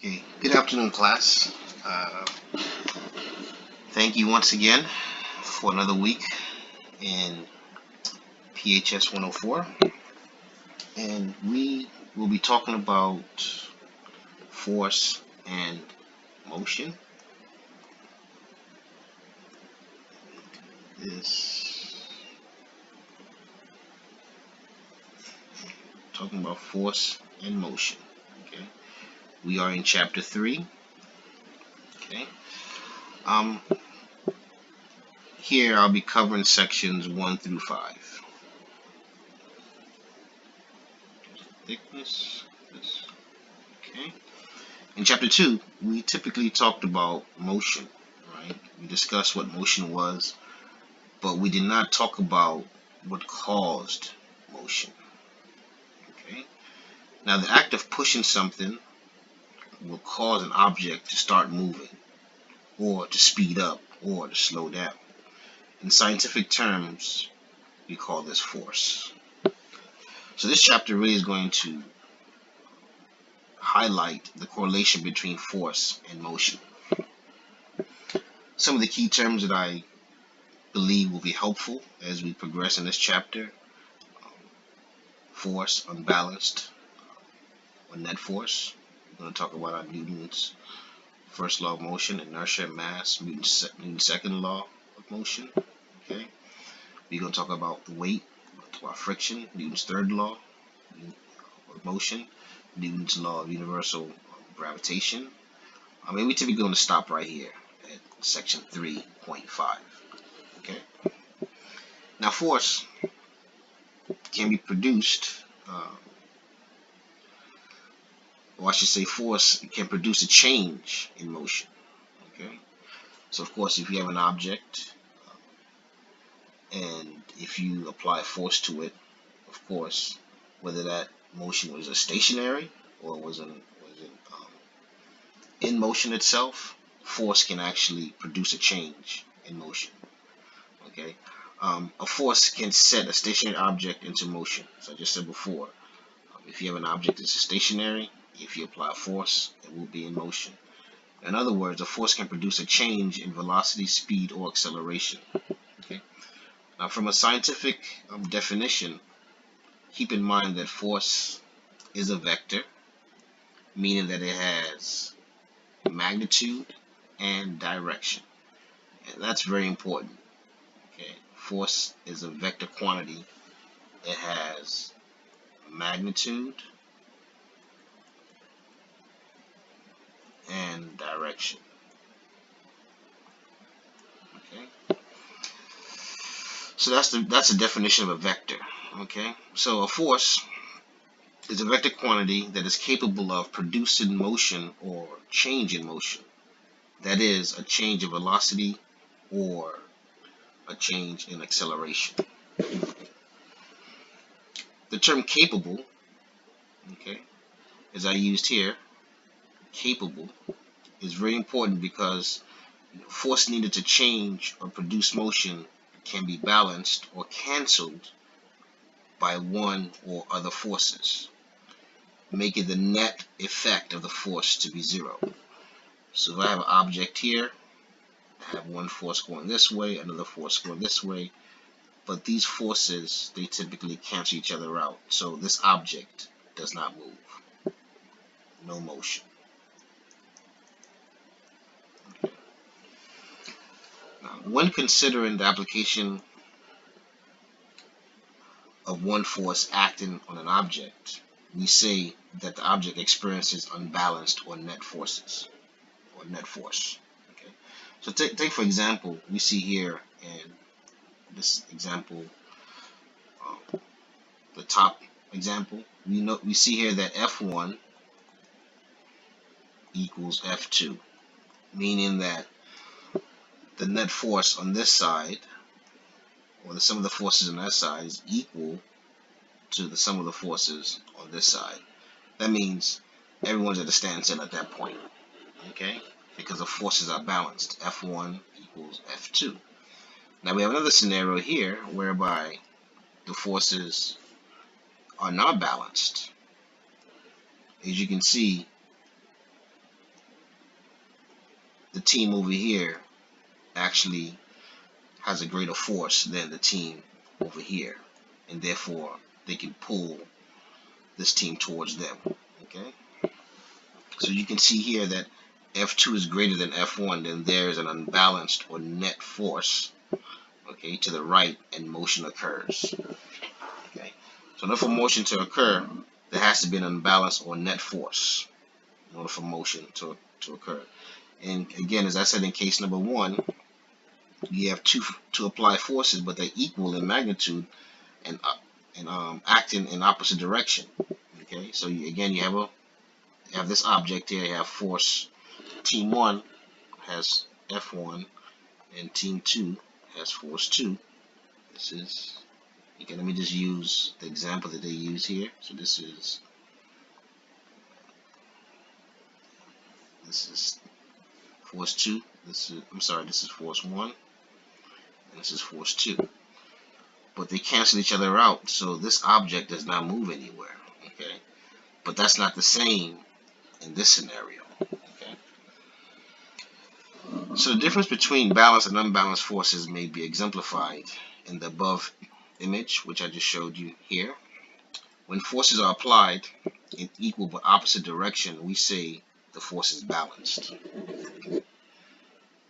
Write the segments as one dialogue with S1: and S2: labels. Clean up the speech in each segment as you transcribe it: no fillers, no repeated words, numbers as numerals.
S1: Okay, good afternoon, class. Thank you once again for another week in PHS 104. And we will be talking about force and motion. Talking about force and motion. Okay, we are in chapter 3. Okay, here I'll be covering sections 1 through 5. Thickness. Okay. In chapter 2, we typically talked about motion, right? We discussed what motion was, but we did not talk about what caused motion. Okay? Now, the act of pushing something will cause an object to start moving, or to speed up, or to slow down. In scientific terms, we call this force. So this chapter really is going to highlight the correlation between force and motion. Some of the key terms that I believe will be helpful as we progress in this chapter: force, unbalanced, or net force. We're going to talk about Newton's first law of motion, inertia, mass, Newton's second law of motion. Okay, we're going to talk about the weight, talk about friction, Newton's third law of motion, Newton's law of universal gravitation. We typically going to stop right here at section 3.5. Okay. Now, force can be produced, or I should say, force can produce a change in motion. Okay. So, of course, if you have an object and if you apply force to it, of course, whether that motion was a stationary or was in motion itself, force can actually produce a change in motion. Okay, a force can set a stationary object into motion. So I just said before, if you have an object that's stationary, if you apply force, it will be in motion. In other words, a force can produce a change in velocity, speed, or acceleration. Okay. Now, from a scientific definition, keep in mind that force is a vector, meaning that it has magnitude and direction. And that's very important. Okay. Force is a vector quantity. It has magnitude and direction. Okay. So that's the definition of a vector. Okay. So a force is a vector quantity that is capable of producing motion or change in motion. That is, a change in velocity or a change in acceleration. The term capable, okay, as I used here, capable, is very important because force needed to change or produce motion can be balanced or canceled by one or other forces, making the net effect of the force to be zero. So if I have an object here, I have one force going this way, another force going this way, but these forces, they typically cancel each other out. So this object does not move. No motion. Okay. Now, when considering the application of one force acting on an object, we say that the object experiences unbalanced or net forces, or net force. Okay. So take for example, we see here in this example, the top example, we see here that F1 equals F2, meaning that the net force on this side, or the sum of the forces on that side, is equal to the sum of the forces on this side. That means everyone's at a standstill at that point, okay? Because the forces are balanced. F1 equals F2. Now we have another scenario here whereby the forces are not balanced. As you can see, the team over here actually has a greater force than the team over here, and therefore they can pull this team towards them. Okay, so you can see here that F2 is greater than F1, then there is an unbalanced or net force, okay, to the right, and motion occurs. Okay, so in order for motion to occur, there has to be an unbalanced or net force in order for motion to occur. And again, as I said in case number 1, you have two applied forces, but they're equal in magnitude and acting in opposite direction. Okay, so again, you have this object here. You have force. Team 1 has F1, and Team 2 has force 2. This is, okay, let me just use the example that they use here. So this is force 2. This is force 1, and this is force 2. But they cancel each other out, so this object does not move anywhere. Okay, but that's not the same in this scenario. Okay, so the difference between balanced and unbalanced forces may be exemplified in the above image, which I just showed you here. When forces are applied in equal but opposite direction, we say the force is balanced.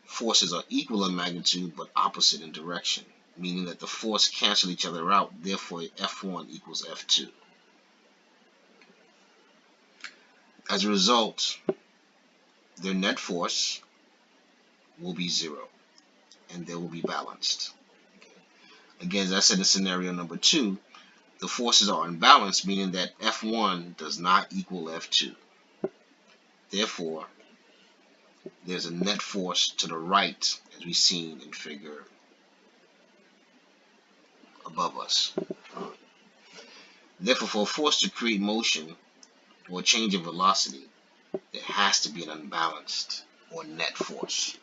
S1: Forces are equal in magnitude but opposite in direction, meaning that the force cancel each other out, therefore F1 equals F2. As a result, their net force will be 0, and they will be balanced. Again, as I said in scenario number 2, the forces are unbalanced, meaning that F1 does not equal F2. Therefore, there's a net force to the right, as we've seen in figure above us. Therefore, for a force to create motion or a change in velocity, there has to be an unbalanced or net force.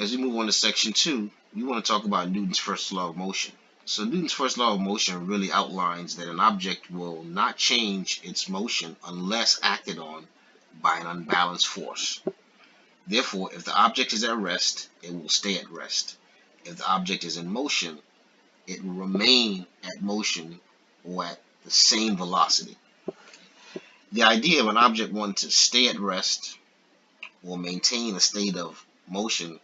S1: As we move on to section 2, we want to talk about Newton's first law of motion. So Newton's first law of motion really outlines that an object will not change its motion unless acted on by an unbalanced force. Therefore, if the object is at rest, it will stay at rest. If the object is in motion, it will remain at motion or at the same velocity. The idea of an object wanting to stay at rest or maintain a state of motion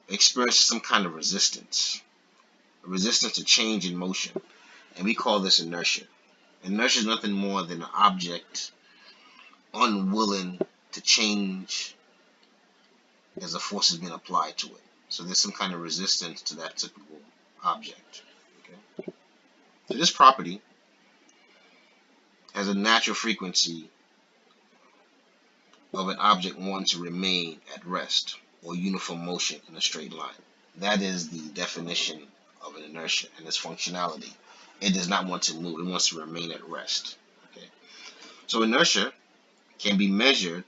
S1: experiences some kind of resistance, a resistance to change in motion, and we call this inertia. Inertia is nothing more than an object unwilling to change as a force is being applied to it. So there's some kind of resistance to that typical object. Okay? So this property has a natural frequency of an object wanting to remain at rest or uniform motion in a straight line. That is the definition of an inertia and its functionality. It does not want to move, it wants to remain at rest. Okay? So inertia can be measured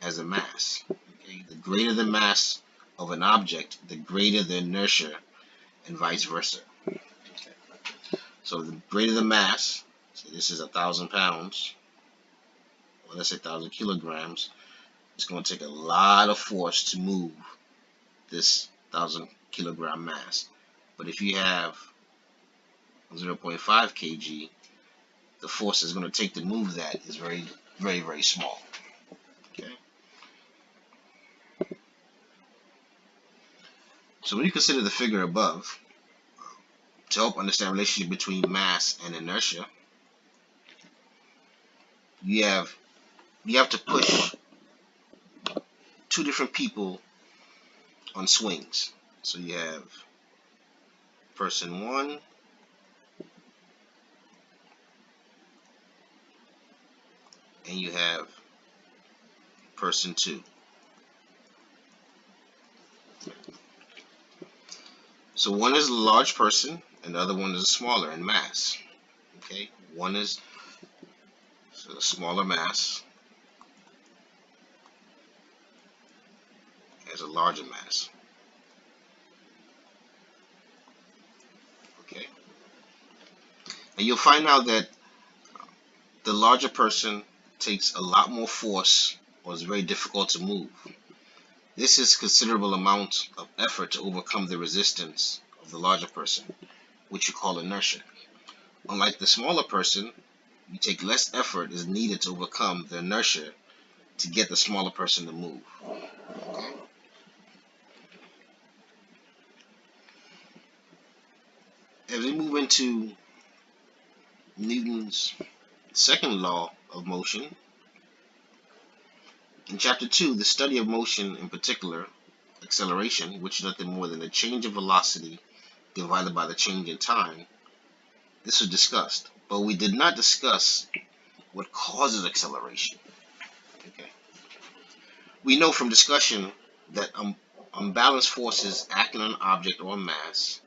S1: as a mass. Okay? The greater the mass of an object, the greater the inertia, and vice versa. Okay? So the greater the mass, so this is 1,000 pounds, or let's say 1,000 kilograms, it's going to take a lot of force to move this 1,000 kilogram mass. But if you have 0.5 kg, the force is going to take to move that is very, very, very small. Okay. So when you consider the figure above, to help understand the relationship between mass and inertia, you have to push two different people on swings. So you have person 1 and you have person 2. So one is a large person and the other one is smaller in mass. Okay, one is a smaller mass, has a larger mass. Okay, and you'll find out that the larger person takes a lot more force or is very difficult to move. This is considerable amount of effort to overcome the resistance of the larger person, which you call inertia. Unlike the smaller person, you take less effort is needed to overcome the inertia to get the smaller person to move. Okay? As we move into Newton's second law of motion, in chapter 2, the study of motion, in particular acceleration, which is nothing more than the change of velocity divided by the change in time, this was discussed. But we did not discuss what causes acceleration. Okay. We know from discussion that unbalanced forces acting on an object or mass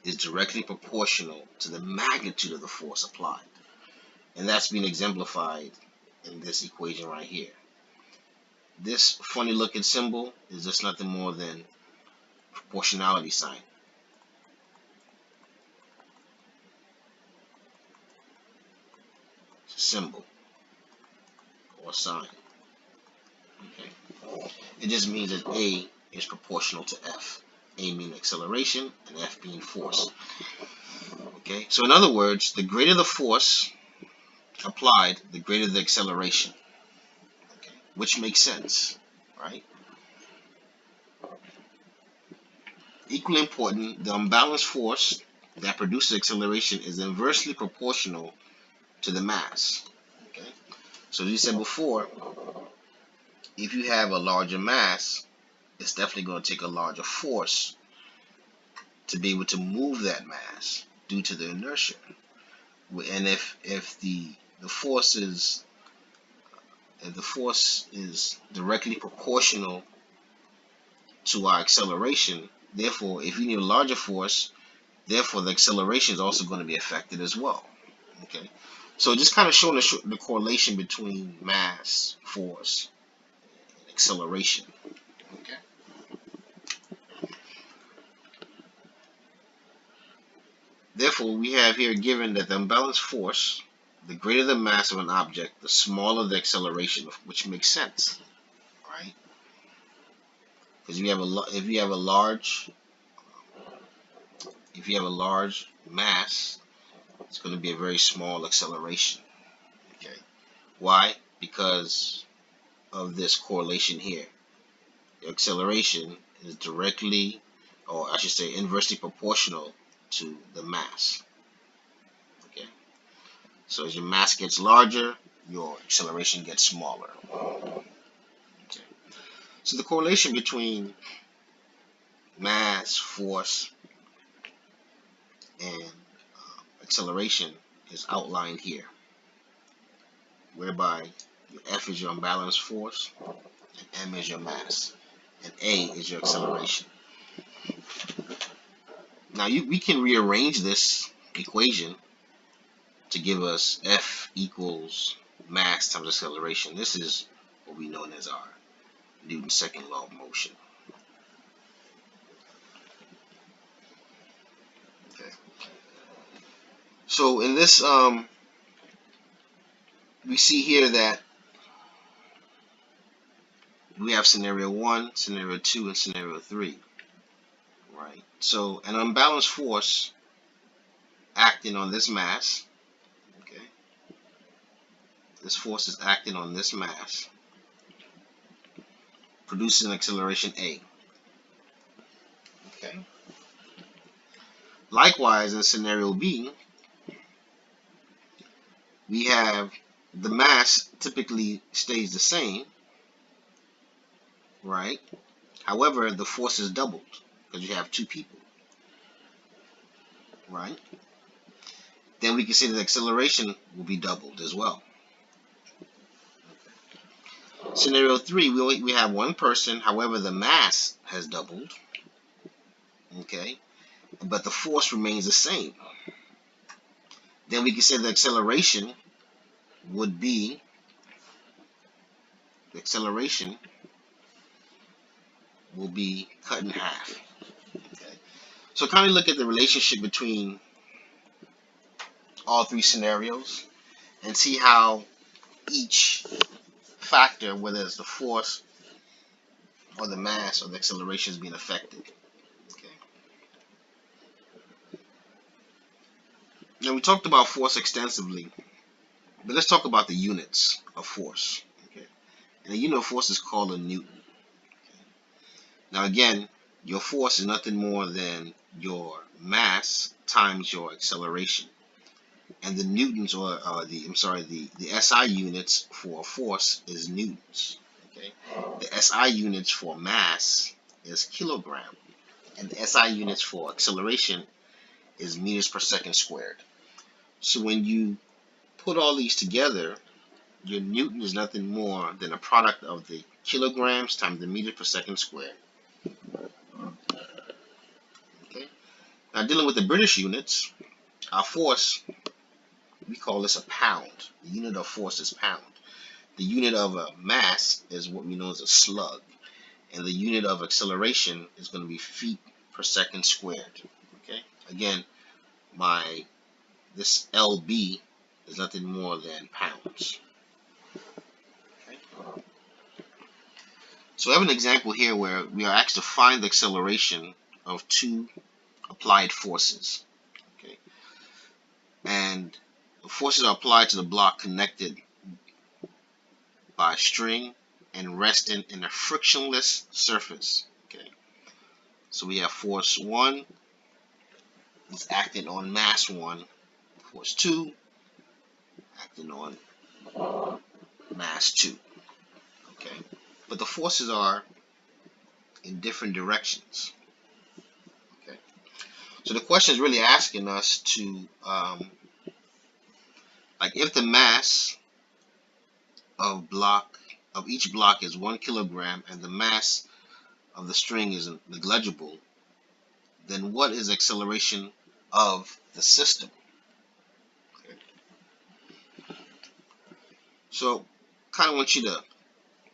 S1: is directly proportional to the magnitude of the force applied. And that's being exemplified in this equation right here. This funny looking symbol is just nothing more than proportionality sign. It's a symbol or sign. Okay. It just means that A is proportional to F. A meaning acceleration and F being force. Okay. So in other words, the greater the force applied, the greater the acceleration. Okay. Which makes sense, right? Equally important, the unbalanced force that produces acceleration is inversely proportional to the mass. Okay? So as you said before, if you have a larger mass, it's definitely going to take a larger force to be able to move that mass due to the inertia. And if the force is directly proportional to our acceleration, therefore if you need a larger force, therefore the acceleration is also going to be affected as well. Okay, so just kind of showing the correlation between mass, force, and acceleration. Okay. Therefore, we have here given that the unbalanced force, the greater the mass of an object, the smaller the acceleration, which makes sense, right? Because if you have a large mass, it's going to be a very small acceleration. Okay. Why? Because of this correlation here. The acceleration is directly, or I should say inversely proportional to the mass. Okay. So as your mass gets larger, your acceleration gets smaller. Okay. So the correlation between mass, force, and acceleration is outlined here, whereby your F is your unbalanced force, and M is your mass, and A is your acceleration. Now we can rearrange this equation to give us F equals mass times acceleration. This is what we know as our Newton's second law of motion. Okay. So in this, we see here that we have scenario 1, scenario 2, and scenario 3. Right. So an unbalanced force acting on this mass. Okay. This force is acting on this mass, produces an acceleration A. Okay. Likewise, in scenario B, we have the mass typically stays the same, right? However, the force is doubled because you have two people, right? Then we can say the acceleration will be doubled as well. Scenario 3, we have one person, however, the mass has doubled, okay, but the force remains the same. Then we can say the acceleration would be, will be cut in half. Okay. So kind of look at the relationship between all three scenarios and see how each factor, whether it's the force or the mass or the acceleration, is being affected. Okay. Now we talked about force extensively, but let's talk about the units of force. Okay. And the unit of force is called a Newton. Okay. Now again, your force is nothing more than your mass times your acceleration. And the newtons, or the SI units for force is newtons. Okay, the SI units for mass is kilogram, and the SI units for acceleration is meters per second squared. So when you put all these together, your newton is nothing more than a product of the kilograms times the meter per second squared. Okay. Now dealing with the British units, our force, we call this a pound. The unit of force is pound. The unit of a mass is what we know as a slug. And the unit of acceleration is going to be feet per second squared. Okay. Again, this LB is nothing more than pounds. Okay. So we have an example here where we are asked to find the acceleration of two applied forces. Okay. And the forces are applied to the block connected by a string and resting in a frictionless surface. Okay. So we have force 1 is acting on mass 1, force 2 acting on mass 2. Okay. But the forces are in different directions. Okay. So the question is really asking us to, like, if the mass of each block is 1 kilogram and the mass of the string is negligible, then what is acceleration of the system? Okay. So kind of want you to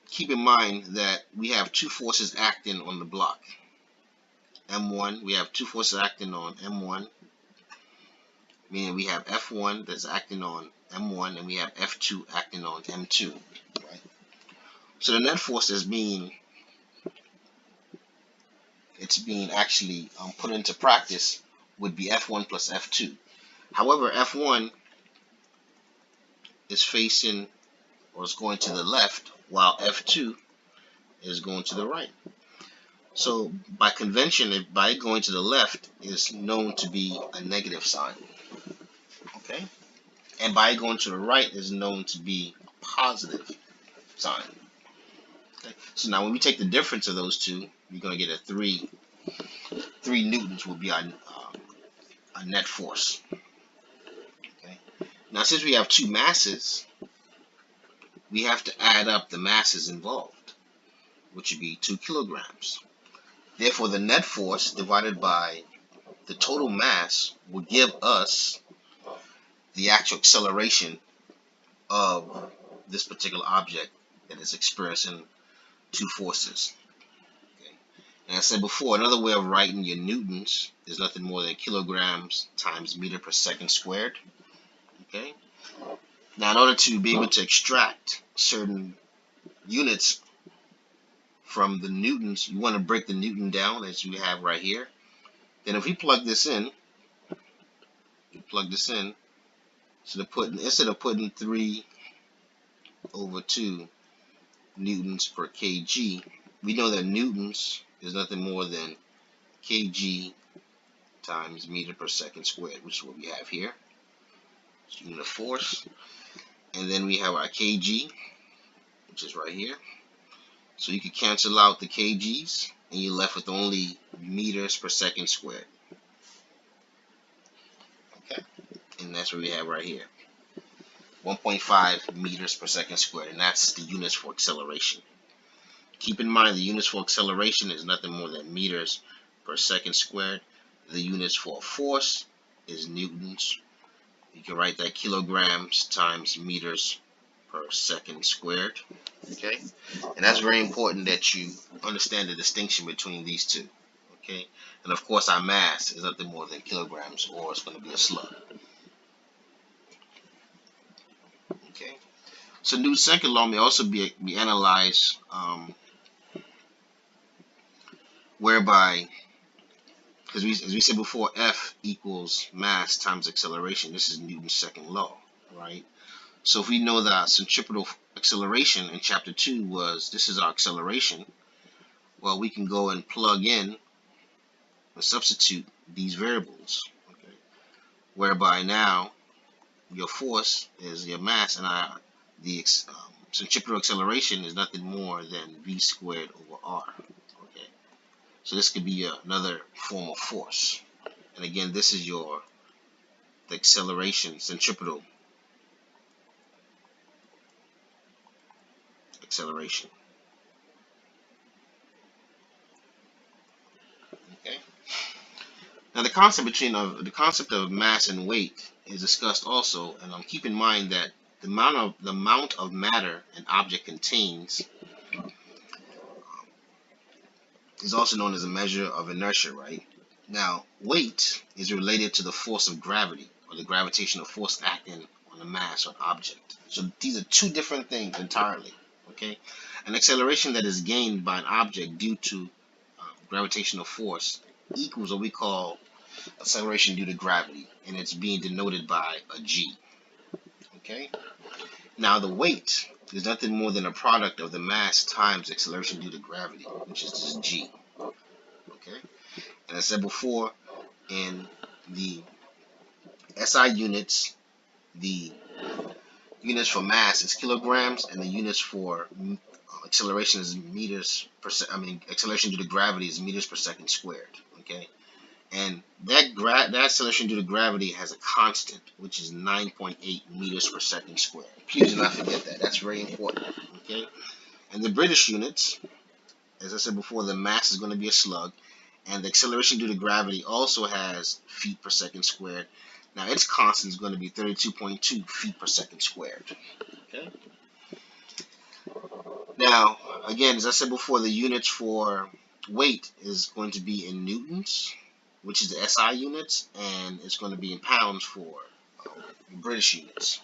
S1: keep in mind that we have two forces acting on the block. M1, we have two forces acting on M1, meaning we have F1 that's acting on M1 and we have F2 acting on M2. Right? So the net force is being actually put into practice would be F1 plus F2. However, F1 is facing or is going to the left while F2 is going to the right. So by convention, if by going to the left is known to be a negative sign. Okay? And by going to the right is known to be a positive sign. Okay? So now when we take the difference of those two, you're going to get a 3 newtons will be our net force. Okay? Now since we have two masses, we have to add up the masses involved, which would be 2 kilograms. Therefore, the net force divided by the total mass will give us the actual acceleration of this particular object that is experiencing two forces. Okay. And I said before, another way of writing your newtons is nothing more than kilograms times meter per second squared. Okay. Now, in order to be able to extract certain units from the newtons, you want to break the newton down as we have right here. Then if we plug this in, so instead of putting 3 over 2 newtons per kg, we know that newtons is nothing more than kg times meter per second squared, which is what we have here. It's unit of force. And then we have our kg, which is right here. So you can cancel out the kgs, and you're left with only meters per second squared. Okay, and that's what we have right here. 1.5 meters per second squared, and that's the units for acceleration. Keep in mind the units for acceleration is nothing more than meters per second squared. The units for force is newtons. You can write that kilograms times meters per second squared. Okay, and that's very important that you understand the distinction between these two. Okay, and of course our mass is nothing more than kilograms, or it's going to be a slug. So Newton's second law may also be analyzed, whereby, because as we said before, F equals mass times acceleration. This is Newton's second law, right? So if we know that centripetal acceleration in chapter 2 was, this is our acceleration, well, we can go and plug in and substitute these variables, okay? Whereby now your force is your mass, and the centripetal acceleration is nothing more than v squared over r, okay? So this could be another form of force. And again, this is the acceleration, centripetal acceleration, okay? Now the concept of mass and weight is discussed also, and keep in mind that the amount of matter an object contains is also known as a measure of inertia, right? Now, weight is related to the force of gravity, or the gravitational force acting on a mass or an object. So these are two different things entirely, okay? An acceleration that is gained by an object due to gravitational force equals what we call acceleration due to gravity, and it's being denoted by a g, okay? Now, the weight is nothing more than a product of the mass times acceleration due to gravity, which is this g, okay? And I said before, in the SI units, the units for mass is kilograms, and the units for acceleration is meters per acceleration due to gravity is meters per second squared, okay? And that acceleration due to gravity has a constant, which is 9.8 meters per second squared. Please do not forget that. That's very important, okay? And the British units, as I said before, the mass is going to be a slug, and the acceleration due to gravity also has feet per second squared. Now its constant is going to be 32.2 feet per second squared. Okay. Now, again, as I said before, the units for weight is going to be in newtons, which is the SI units, and it's going to be in pounds for British units.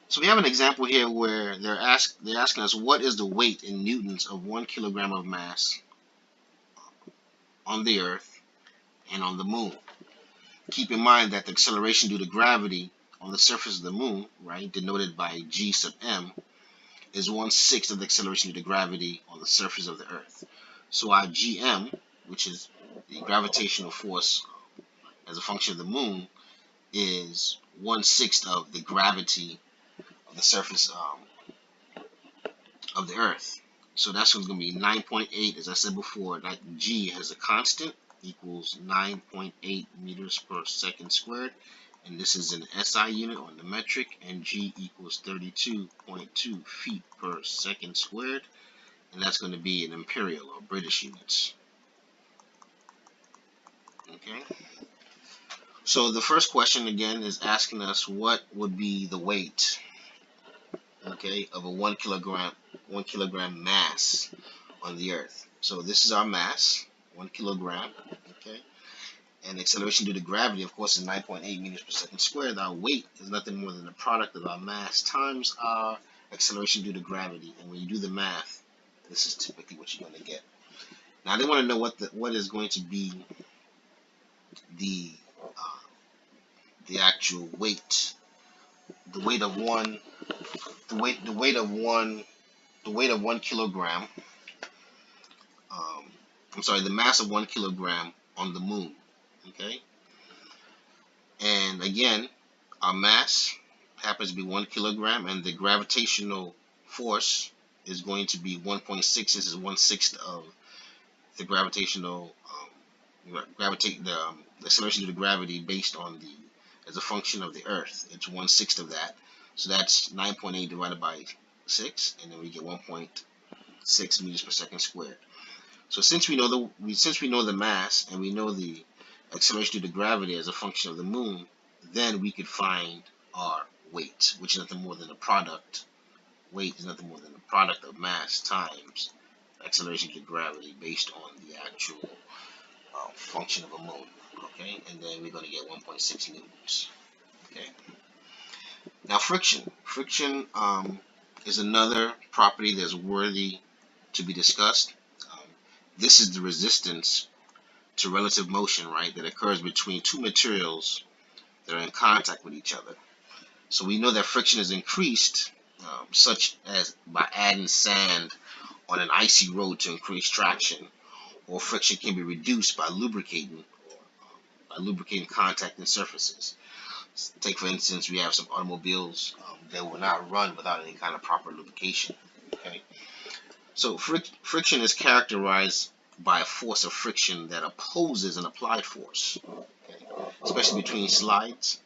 S1: So we have an example here where they're asking us what is the weight in newtons of 1 kilogram of mass on the Earth and on the moon. Keep in mind that the acceleration due to gravity on the surface of the moon, right, denoted by g sub m, is 1/6 of the acceleration due to gravity on the surface of the Earth. So our gm, which is the gravitational force as a function of the moon, is 1/6 of the gravity of the surface of the Earth. So that's what's going to be 9.8, as I said before. That g has a constant, equals 9.8 meters per second squared. And this is an SI unit on the metric, and g equals 32.2 feet per second squared. And that's going to be in imperial or British units. Okay. So the first question again is asking us what would be the weight, okay, of a 1 kilogram mass on the Earth. So this is our mass, 1 kilogram, okay? And acceleration due to gravity, of course, is 9.8 meters per second squared. Our weight is nothing more than the product of our mass times our acceleration due to gravity. And when you do the math, this is typically what you're going to get. Now they want to know what is going to be the actual weight, the weight of 1 kilogram. The mass of 1 kilogram on the moon. Okay, and again, our mass happens to be 1 kilogram, and the gravitational force is going to be 1.6. This is 1/6 of the gravitational the acceleration due to gravity based on as a function of the Earth. It's 1/6 of that, so that's 9.8 divided by 6, and then we get 1.6 meters per second squared. So since we know the mass and we know the acceleration due to gravity as a function of the moon, then we could find our weight, which is nothing more than a product. Weight is nothing more than the product of mass times acceleration due to gravity based on the actual function of a moon. Okay, and then we're going to get 1.6 newtons. Okay. Now, friction. Friction is another property that's worthy to be discussed. Um, this is the resistance to relative motion, right, that occurs between two materials that are in contact with each other. So we know that friction is increased, such as by adding sand on an icy road to increase traction, or friction can be reduced by lubricating contacting surfaces. Take, for instance, we have some automobiles that will not run without any kind of proper lubrication. Okay, so friction is characterized by a force of friction that opposes an applied force, okay? Especially between solids.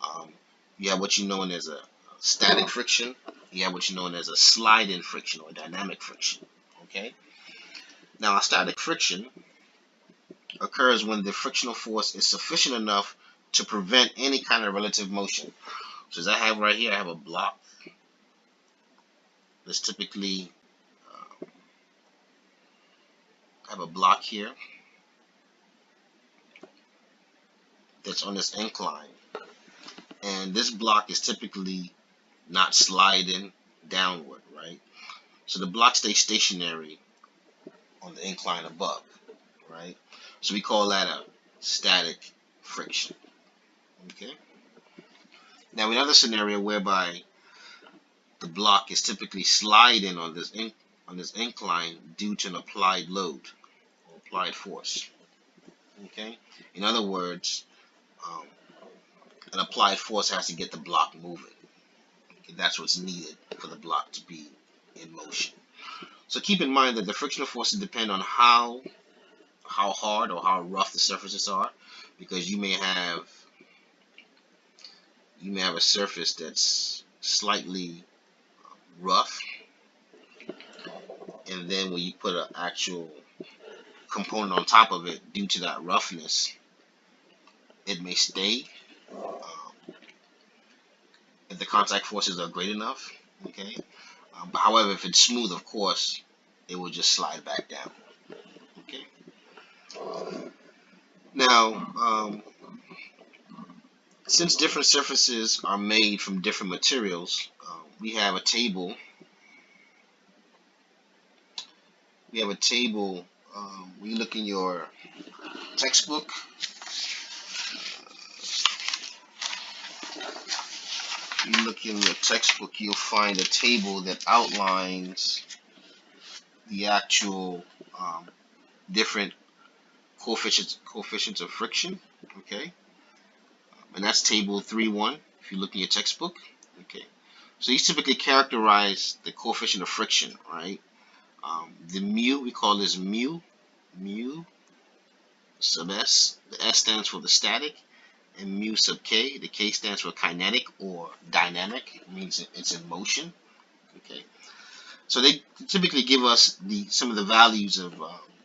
S1: Um, you have what you know as a static friction. You have what you know as a slide-in friction or dynamic friction. Okay. Now, a static friction occurs when the frictional force is sufficient enough to prevent any kind of relative motion. So as I have right here, I have a block that's typically I have a block here that's on this incline, and this block is typically not sliding downward, right? So the block stays stationary on the incline above, right? So we call that a static friction. Okay. Now another scenario whereby the block is typically sliding on this incline due to an applied load or applied force. Okay. In other words, um, an applied force has to get the block moving. Okay? That's what's needed for the block to be in motion. So keep in mind that the frictional forces depend on how hard or how rough the surfaces are, because you may have a surface that's slightly rough, and then when you put an actual component on top of it, due to that roughness, it may stay if the contact forces are great enough. Okay, but however, if it's smooth, of course, it will just slide back down. Okay. Now, since different surfaces are made from different materials, we have a table. We have a table. When you look in your textbook, you'll find a table that outlines the actual different coefficients of friction. Okay, and that's table 3.1. If you look in your textbook. Okay, so these typically characterize the coefficient of friction, right? The mu, we call this mu sub s. The s stands for the static, and mu sub k. The k stands for kinetic or dynamic. It means it's in motion. Okay, so they typically give us some of the values of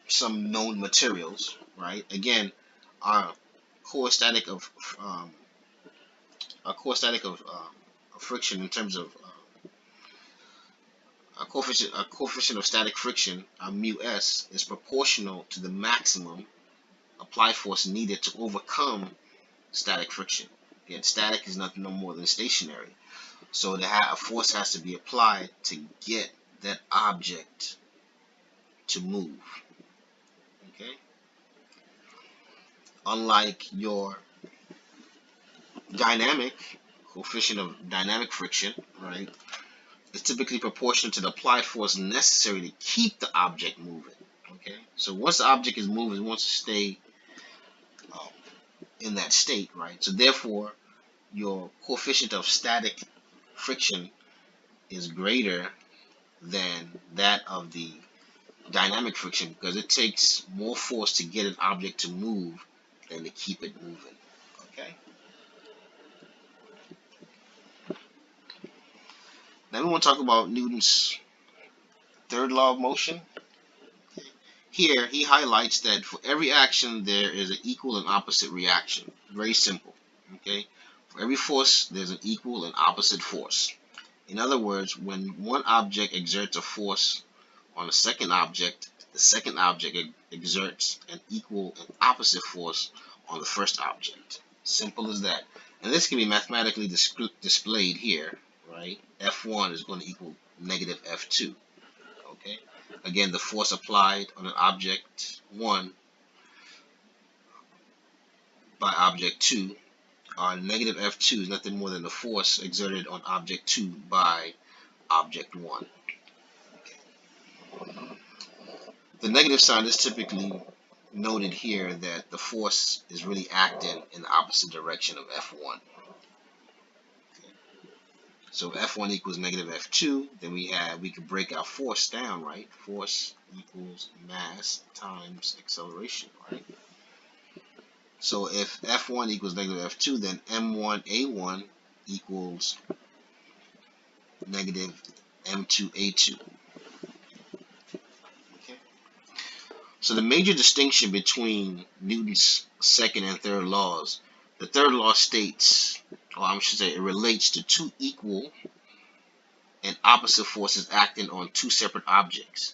S1: some known materials, right? Again, our core static of um, friction in terms of a coefficient of static friction, mu s, is proportional to the maximum applied force needed to overcome static friction. Again, static is nothing no more than stationary. So a force has to be applied to get that object to move. Okay? Unlike your dynamic coefficient of dynamic friction, right, is typically proportional to the applied force necessary to keep the object moving. Okay? So once the object is moving, it wants to stay um, in that state, right? So therefore, your coefficient of static friction is greater than that of the dynamic friction because it takes more force to get an object to move than to keep it moving. Okay. Now we want to talk about Newton's third law of motion. Here he highlights that for every action there is an equal and opposite reaction. Very simple. Okay. For every force there's an equal and opposite force. In other words, when one object exerts a force on a second object, the second object exerts an equal and opposite force on the first object. Simple as that. And this can be mathematically displayed here, right? F1 is going to equal negative F2, okay? Again, the force applied on an object 1 by object 2, our negative F2 is nothing more than the force exerted on object 2 by object 1. The negative sign is typically noted here that the force is really acting in the opposite direction of F1. So if F1 equals negative F2, then we could break our force down, right? Force equals mass times acceleration, right? So if F1 equals negative F2, then M1A1 equals negative M2A2. Okay. So the major distinction between Newton's second and third laws, the third law states, or I should say it relates to two equal and opposite forces acting on two separate objects.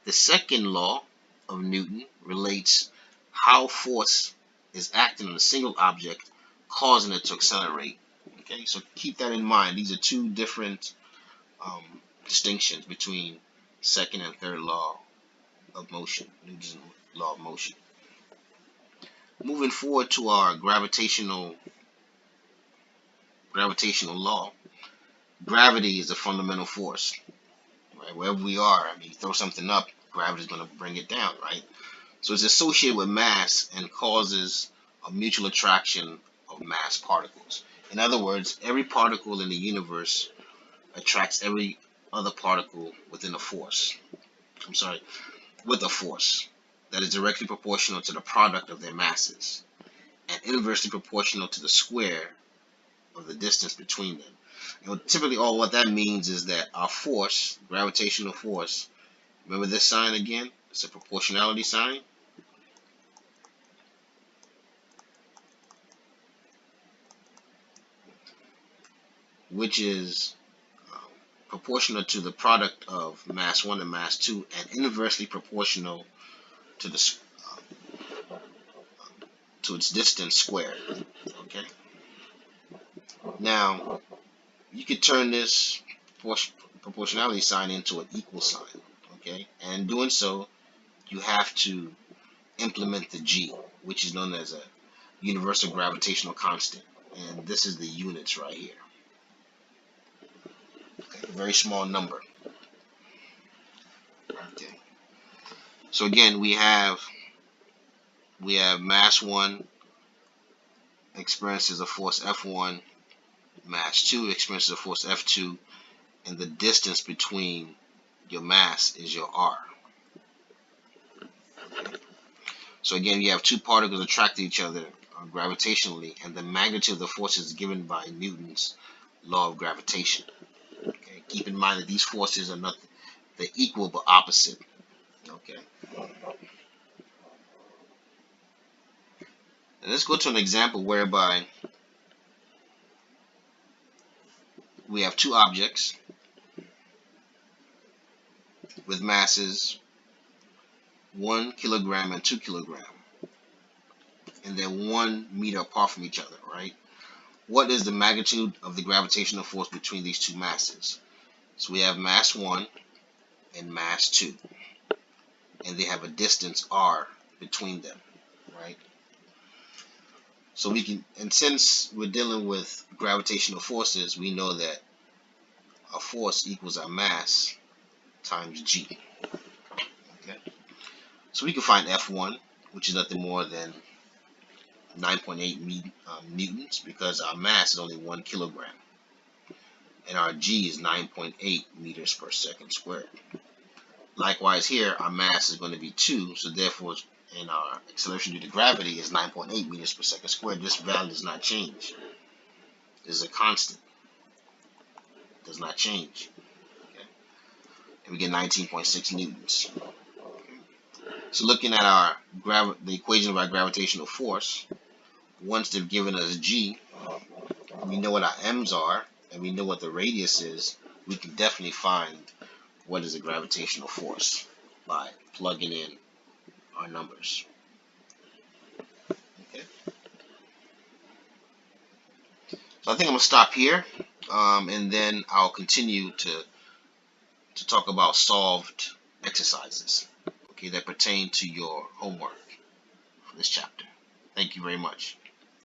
S1: The second law of Newton relates how force is acting on a single object, causing it to accelerate. Okay, so keep that in mind. These are two different distinctions between second and third law of motion, Newton's law of motion. Moving forward to our gravitational law, gravity is a fundamental force. Right? Wherever we are, I mean, you throw something up, gravity is going to bring it down, right? So it's associated with mass and causes a mutual attraction of mass particles. In other words, every particle in the universe attracts every other particle within a force. With a force that is directly proportional to the product of their masses and inversely proportional to the square of the distance between them. And typically, all what that means is that our force, gravitational force, remember this sign again? It's a proportionality sign. Which is proportional to the product of mass 1 and mass 2 and inversely proportional to the to its distance squared. Okay. Now, you could turn this proportionality sign into an equal sign. Okay. And in doing so, you have to implement the G, which is known as a universal gravitational constant. And this is the units right here. Okay. A very small number. Okay. So again, we have mass 1 experiences a force F1, mass 2 experiences a force F2, and the distance between your mass is your R. So again, you have two particles attract each other gravitationally, and the magnitude of the force is given by Newton's law of gravitation. Okay. Keep in mind that these forces are not they're equal but opposite. Okay. And let's go to an example whereby we have two objects with masses 1 kilogram and 2 kilogram, and they're 1 meter apart from each other, right? What is the magnitude of the gravitational force between these two masses? So we have mass 1 and mass 2, and they have a distance r between them, right? So we can, and since we're dealing with gravitational forces, we know that a force equals our mass times g. Okay. So we can find F1, which is nothing more than 9.8 newtons, because our mass is only 1 kilogram, and our g is 9.8 meters per second squared. Likewise here, our mass is going to be 2, so therefore, and our acceleration due to gravity is 9.8 meters per second squared. This value does not change. This is a constant. It does not change. Okay. And we get 19.6 newtons. So looking at the equation of our gravitational force, once they've given us g, we know what our m's are, and we know what the radius is, we can definitely find what is a gravitational force by plugging in our numbers. Okay. So I think I'm gonna stop here, and then I'll continue to talk about solved exercises, okay, that pertain to your homework for this chapter. Thank you very much.